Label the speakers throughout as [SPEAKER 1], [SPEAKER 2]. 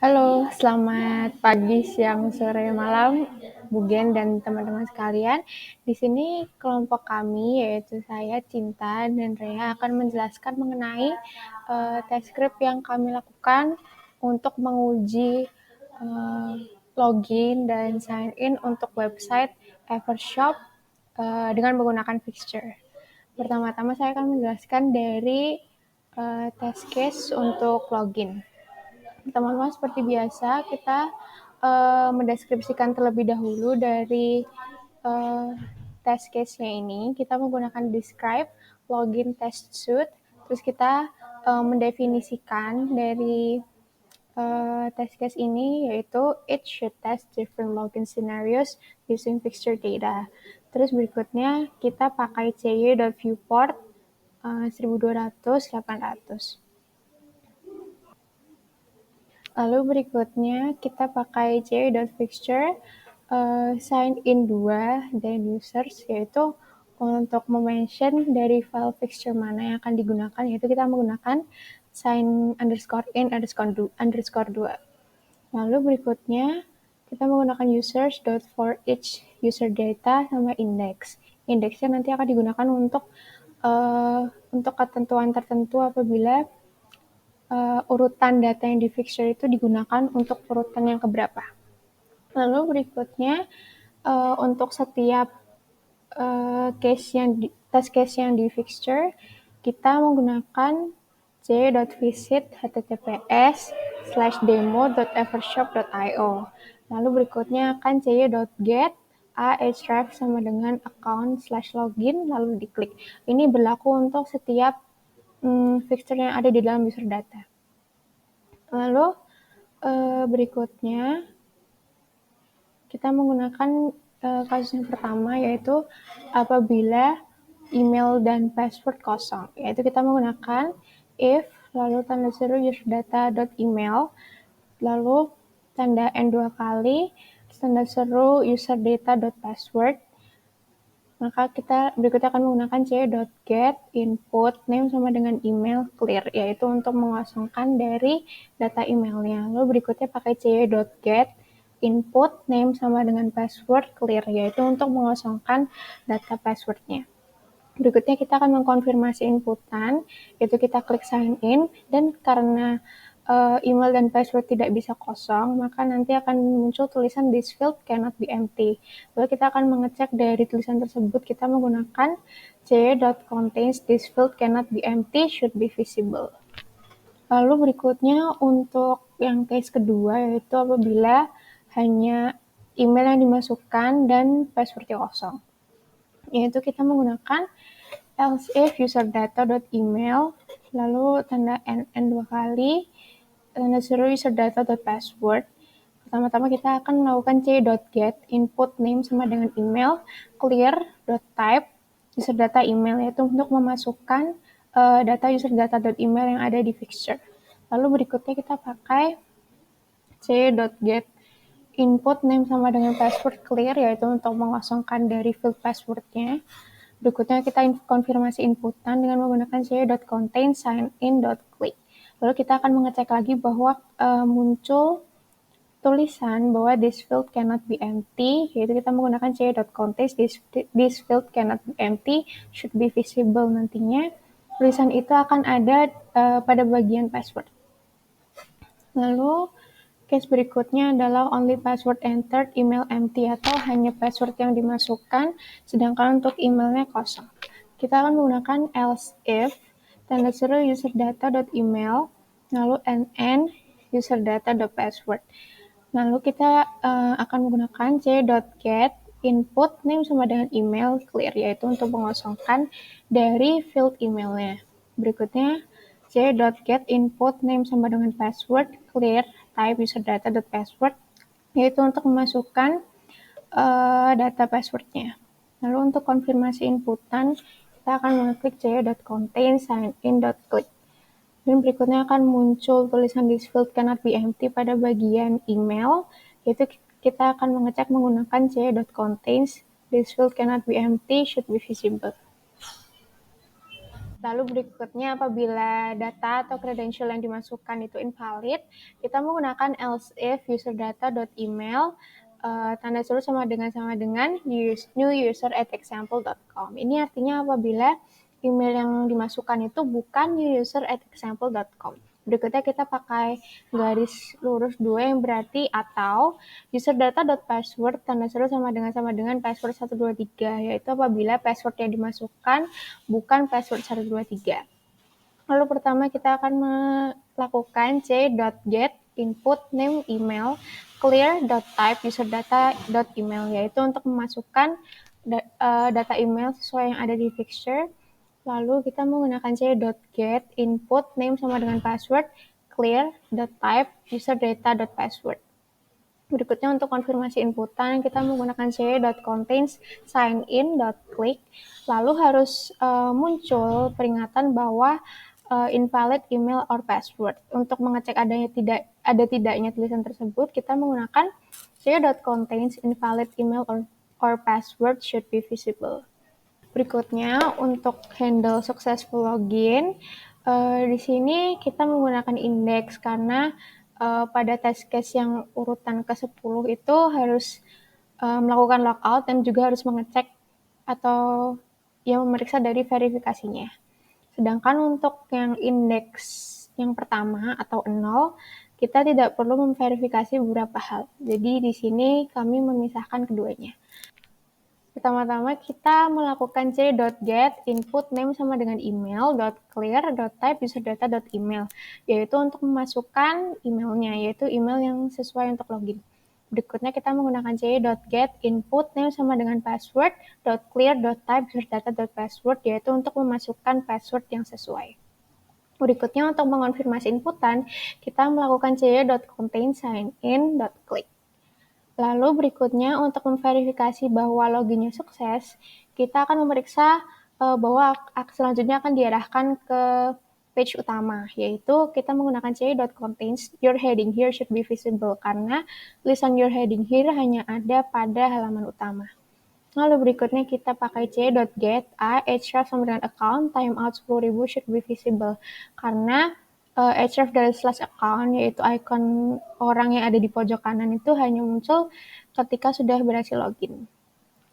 [SPEAKER 1] Halo, selamat pagi, siang, sore, malam, Bu Gen dan teman-teman sekalian. Di sini kelompok kami, yaitu saya, Cinta, dan Rea akan menjelaskan mengenai tes script yang kami lakukan untuk menguji uh, login dan sign in untuk website Evershop dengan menggunakan fixture. Pertama-tama saya akan menjelaskan dari test case untuk login. Teman-teman, seperti biasa, kita mendeskripsikan terlebih dahulu dari uh, test case-nya ini. Kita menggunakan describe login test suite, terus kita mendefinisikan dari test case ini, yaitu it should test different login scenarios using fixture data. Terus berikutnya kita pakai cy.viewport 1200-800. Lalu berikutnya kita pakai cy.fixture sign in 2 dan users, yaitu untuk mention dari file fixture mana yang akan digunakan, yaitu kita menggunakan sign _in _2. Lalu berikutnya kita menggunakan users for each user data sama index. Indeksnya nanti akan digunakan untuk ketentuan tertentu apabila urutan data yang di fixture itu digunakan untuk urutan yang keberapa. Lalu berikutnya untuk setiap test case yang di fixture, kita menggunakan cy.visit https:/demo.evershop.io. Lalu berikutnya akan cy.get ahref sama dengan account/login, lalu diklik. Ini berlaku untuk setiap fixture yang ada di dalam user data. Lalu berikutnya kita menggunakan kasus yang pertama, yaitu apabila email dan password kosong, yaitu kita menggunakan if lalu tanda seru userdata.email lalu tanda n 2 kali tanda seru userdata.password. Maka kita berikutnya akan menggunakan cy.get input name sama dengan email clear, yaitu untuk mengosongkan dari data emailnya. Lalu berikutnya pakai cy.get input name sama dengan password clear, yaitu untuk mengosongkan data passwordnya. Berikutnya kita akan mengkonfirmasi inputan, yaitu kita klik sign in, dan karena email dan password tidak bisa kosong, maka nanti akan muncul tulisan this field cannot be empty. Lalu kita akan mengecek dari tulisan tersebut, kita menggunakan cy.contains this field cannot be empty should be visible. Lalu berikutnya untuk yang case kedua, yaitu apabila hanya email yang dimasukkan dan passwordnya kosong, yaitu kita menggunakan else if userdata.email lalu tanda n 2 kali tanda seru userdata.password. Pertama-tama kita akan melakukan cy.get input name sama dengan email clear.type userdata email, yaitu untuk memasukkan data userdata.email yang ada di fixture. Lalu berikutnya kita pakai cy.get input name sama dengan password clear, yaitu untuk mengosongkan dari field passwordnya. Berikutnya kita konfirmasi inputan dengan menggunakan cy.contain sign-in.click. Lalu kita akan mengecek lagi bahwa muncul tulisan bahwa this field cannot be empty, yaitu kita menggunakan cy.contain this field cannot be empty should be visible. Nantinya tulisan itu akan ada pada bagian password. Lalu case berikutnya adalah only password entered, email empty, atau hanya password yang dimasukkan sedangkan untuk emailnya kosong. Kita akan menggunakan else if tanda seru userdata.email lalu nn userdata.password. Lalu kita akan menggunakan cy.get input name sama dengan email clear, yaitu untuk mengosongkan dari field emailnya. Berikutnya cy.get input name sama dengan password clear type userdata.password, yaitu untuk memasukkan data passwordnya. Lalu untuk konfirmasi inputan, kita akan mengklik cy.contain sign-in.click. Dan berikutnya akan muncul tulisan this field cannot be empty pada bagian email, yaitu kita akan mengecek menggunakan cy.contains this field cannot be empty should be visible. Lalu berikutnya apabila data atau credential yang dimasukkan itu invalid, kita menggunakan else if userdata.email tanda seru sama dengan new user@example.com. Ini artinya apabila email yang dimasukkan itu bukan new user@example.com. Berikutnya kita pakai garis lurus 2 yang berarti atau userdata.password tanda seru sama dengan password 123, yaitu apabila password yang dimasukkan bukan password 123. Lalu pertama kita akan melakukan c.get input name email clear.type userdata.email, yaitu untuk memasukkan data email sesuai yang ada di fixture. Lalu kita menggunakan c.get input name sama dengan password clear.type userdata.password. Berikutnya untuk konfirmasi inputan kita menggunakan c.contains sign-in.click, lalu harus muncul peringatan bahwa invalid email or password. Untuk mengecek tidaknya tulisan tersebut, kita menggunakan c.contains invalid email or password should be visible. Berikutnya untuk handle successful login, di sini kita menggunakan index karena pada test case yang urutan ke-10 itu harus melakukan logout dan juga harus mengecek atau memeriksa dari verifikasinya. Sedangkan untuk yang indeks yang pertama atau 0, kita tidak perlu memverifikasi beberapa hal. Jadi di sini kami memisahkan keduanya. Pertama-tama kita melakukan c.get input name sama dengan email.clear.type userdata.email, yaitu untuk memasukkan emailnya, yaitu email yang sesuai untuk login. Berikutnya kita menggunakan c.get input name sama dengan password.clear.type userdata.password, yaitu untuk memasukkan password yang sesuai. Berikutnya untuk mengonfirmasi inputan, kita melakukan c.contain sign-in.click. Lalu berikutnya untuk memverifikasi bahwa loginnya sukses, kita akan memeriksa bahwa selanjutnya akan diarahkan ke page utama, yaitu kita menggunakan c.contains your heading here should be visible, karena tulisan your heading here hanya ada pada halaman utama. Lalu berikutnya kita pakai c.get href sama dengan account timeout 10.000 should be visible, karena href dari slash account, yaitu icon orang yang ada di pojok kanan itu hanya muncul ketika sudah berhasil login.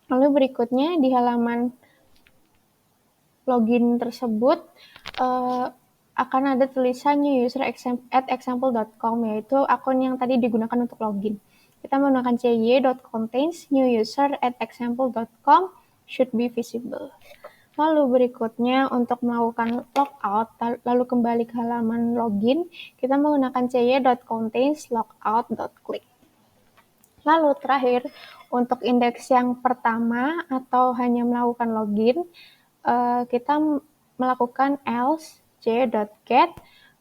[SPEAKER 1] Lalu berikutnya di halaman login tersebut akan ada tulisan new user at example.com, yaitu akun yang tadi digunakan untuk login. Kita menggunakan cy.contains new user at example.com should be visible. Lalu berikutnya untuk melakukan logout, lalu kembali ke halaman login, kita menggunakan cy.contains logout.click. Lalu terakhir, untuk indeks yang pertama atau hanya melakukan login, kita melakukan else c.get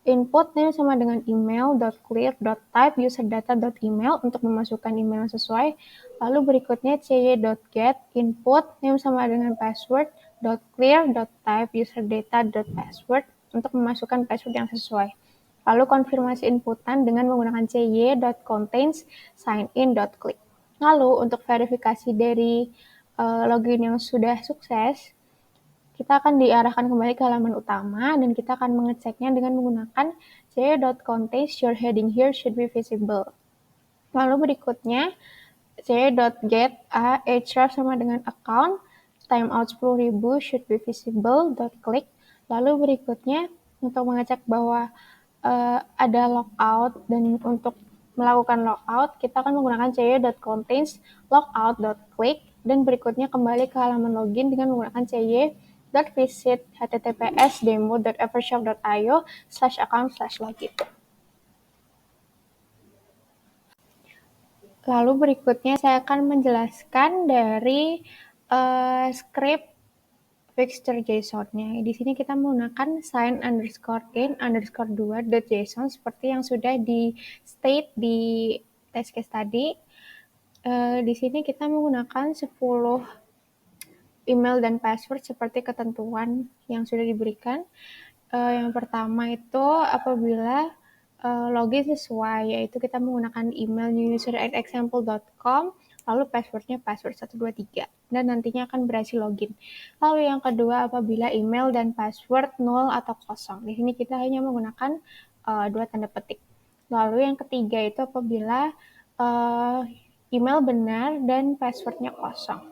[SPEAKER 1] input name sama dengan email.clear.type userdata.email untuk memasukkan email yang sesuai. Lalu berikutnya cy.get input name sama dengan password.clear.type userdata.password untuk memasukkan password yang sesuai. Lalu konfirmasi inputan dengan menggunakan cy.contains sign-in.click. Lalu untuk verifikasi dari login yang sudah sukses, kita akan diarahkan kembali ke halaman utama dan kita akan mengeceknya dengan menggunakan c.contains your heading here should be visible. Lalu berikutnya c.get href sama dengan account timeout 10.000 should be visible.click. Lalu berikutnya untuk mengecek bahwa ada logout dan untuk melakukan logout kita akan menggunakan cy.contains logout.click dan berikutnya kembali ke halaman login dengan menggunakan cy.visit https://demo.evershop.io/account/login. Lalu berikutnya saya akan menjelaskan dari script fixture JSON-nya. Di sini kita menggunakan sign_in_2.json seperti yang sudah di state di test case tadi. Di sini kita menggunakan 10 email dan password seperti ketentuan yang sudah diberikan. Yang pertama itu apabila login sesuai, yaitu kita menggunakan email newuser@example.com, lalu passwordnya password 123, dan nantinya akan berhasil login. Lalu yang kedua, apabila email dan password 0 atau kosong. Di sini kita hanya menggunakan dua tanda petik. Lalu yang ketiga itu apabila email benar dan passwordnya kosong.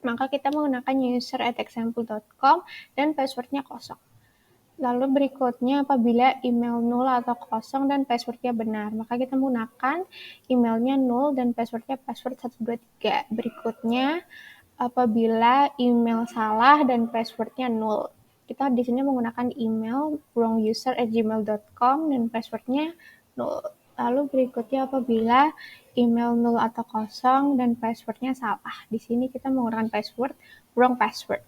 [SPEAKER 1] Maka kita menggunakan user@example.com dan passwordnya kosong. Lalu berikutnya apabila email 0 atau kosong dan passwordnya benar, maka kita menggunakan emailnya 0 dan passwordnya password 123. Berikutnya apabila email salah dan passwordnya 0. Kita di sini menggunakan email wronguser@gmail.com dan passwordnya 0. Lalu berikutnya apabila email 0 atau kosong dan passwordnya salah. Di sini kita menggunakan password wrong password.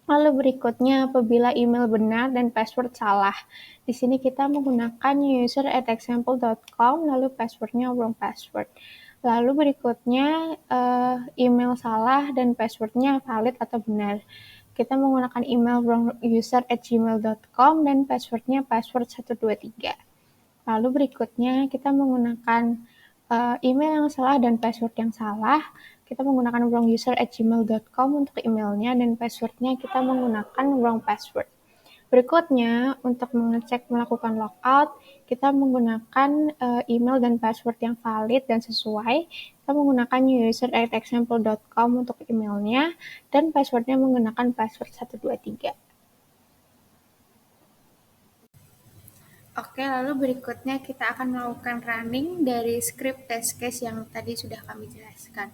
[SPEAKER 1] Lalu berikutnya apabila email benar dan password salah. Di sini kita menggunakan user@example.com lalu passwordnya wrong password. Lalu berikutnya email salah dan passwordnya valid atau benar. Kita menggunakan email wronguser@gmail.com dan passwordnya password 123. Lalu berikutnya kita menggunakan email yang salah dan password yang salah. Kita menggunakan wronguser@gmail.com untuk emailnya dan passwordnya kita menggunakan wrong password. Berikutnya, untuk mengecek melakukan logout, kita menggunakan email dan password yang valid dan sesuai. Kita menggunakan user@example.com untuk emailnya dan passwordnya menggunakan password 123. Oke, lalu berikutnya kita akan melakukan running dari script test case yang tadi sudah kami jelaskan.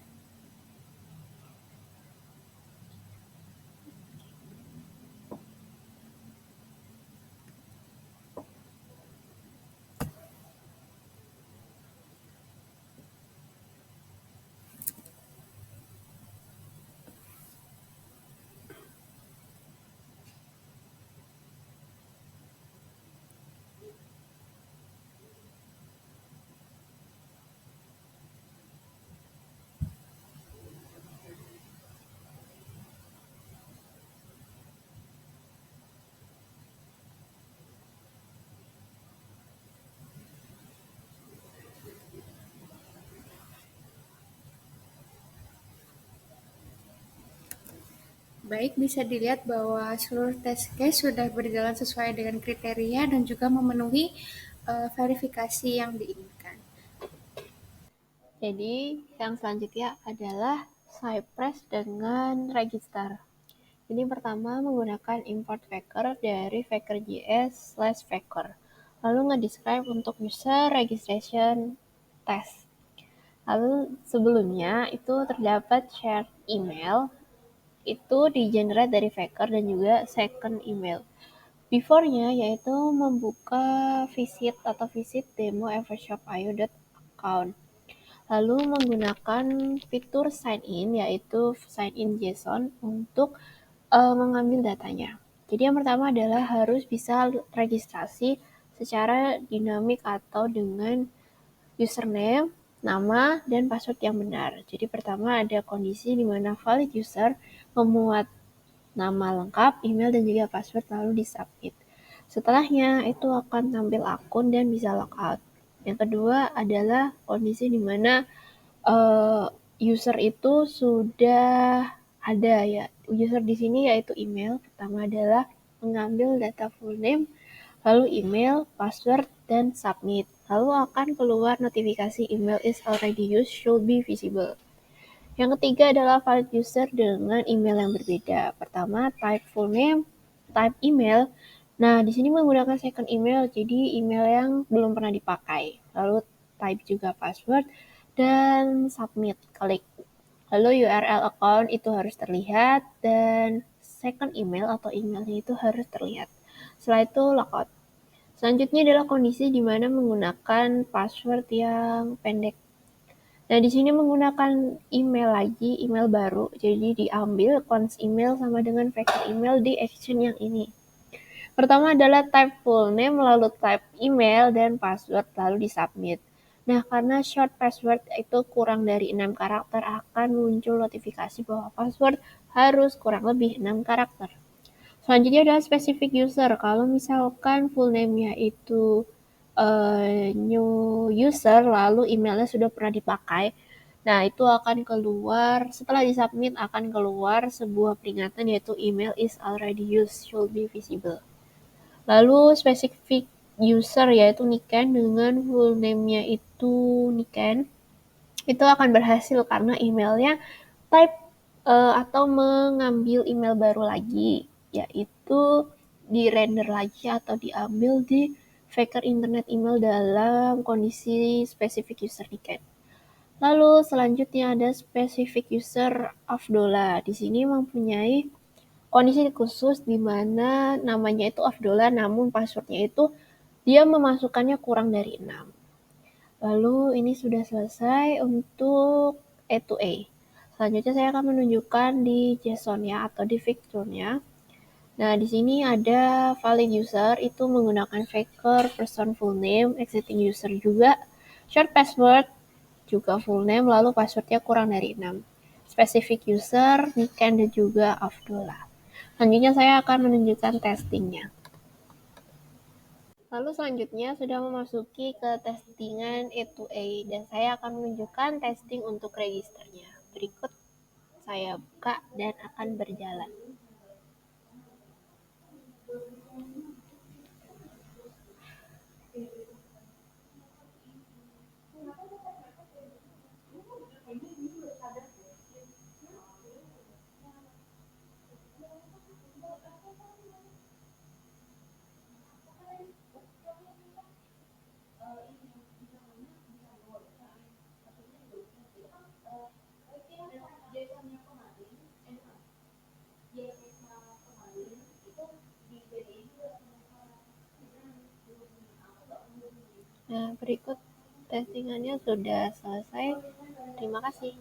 [SPEAKER 1] Baik, bisa dilihat bahwa seluruh test case sudah berjalan sesuai dengan kriteria dan juga memenuhi verifikasi yang diinginkan. Jadi, yang selanjutnya adalah Cypress dengan register. Ini pertama menggunakan import Faker dari faker.js/faker. Lalu nge-describe untuk user registration test. Lalu sebelumnya itu terdapat shared email itu di-generate dari Faker dan juga second email. Before-nya yaitu membuka visit demo evershop.io.account. Lalu menggunakan fitur sign in yaitu sign in JSON untuk mengambil datanya. Jadi yang pertama adalah harus bisa registrasi secara dinamik atau dengan username, nama, dan password yang benar. Jadi pertama ada kondisi di mana valid user memuat nama lengkap, email, dan juga password lalu di-submit. Setelahnya itu akan tampil akun dan bisa logout. Yang kedua adalah kondisi di mana user itu sudah ada ya. User di sini yaitu email. Pertama adalah mengambil data full name, lalu email, password, dan submit. Lalu akan keluar notifikasi email is already used should be visible. Yang ketiga adalah valid user dengan email yang berbeda. Pertama, type full name, type email. Nah, di sini menggunakan second email, jadi email yang belum pernah dipakai. Lalu type juga password dan submit, klik. Lalu URL account itu harus terlihat dan second email atau emailnya itu harus terlihat. Setelah itu logout. Selanjutnya adalah kondisi di mana menggunakan password yang pendek. Nah, di sini menggunakan email lagi, email baru. Jadi diambil cons email sama dengan vector email di action yang ini. Pertama adalah type full name, lalu type email dan password, lalu di-submit. Nah, karena short password itu kurang dari 6 karakter akan muncul notifikasi bahwa password harus kurang lebih 6 karakter. Selanjutnya adalah specific user. Kalau misalkan full name-nya itu new user, lalu emailnya sudah pernah dipakai, Nah, itu akan keluar, setelah disubmit akan keluar sebuah peringatan yaitu email is already used, should be visible. Lalu spesifik user yaitu Niken dengan full name-nya itu Niken, itu akan berhasil karena emailnya type atau mengambil email baru lagi, yaitu di render lagi atau diambil di faker internet email dalam kondisi spesifik user Niken. Lalu selanjutnya ada spesifik user Afdola. Di sini mempunyai kondisi khusus di mana namanya itu Afdola namun passwordnya itu dia memasukkannya kurang dari 6. Lalu ini sudah selesai untuk A2A. Selanjutnya saya akan menunjukkan di JSON-nya atau di fiturnya. Nah, di sini ada valid user itu menggunakan faker person full name, exiting user juga, short password juga full name, lalu passwordnya kurang dari 6. Specific user, Niken dan juga Afdullah. Selanjutnya saya akan menunjukkan testingnya. Lalu selanjutnya sudah memasuki ke testingan A2A dan saya akan menunjukkan testing untuk registernya. Berikut saya buka dan akan berjalan. Nah, berikut testingannya sudah selesai. Terima kasih.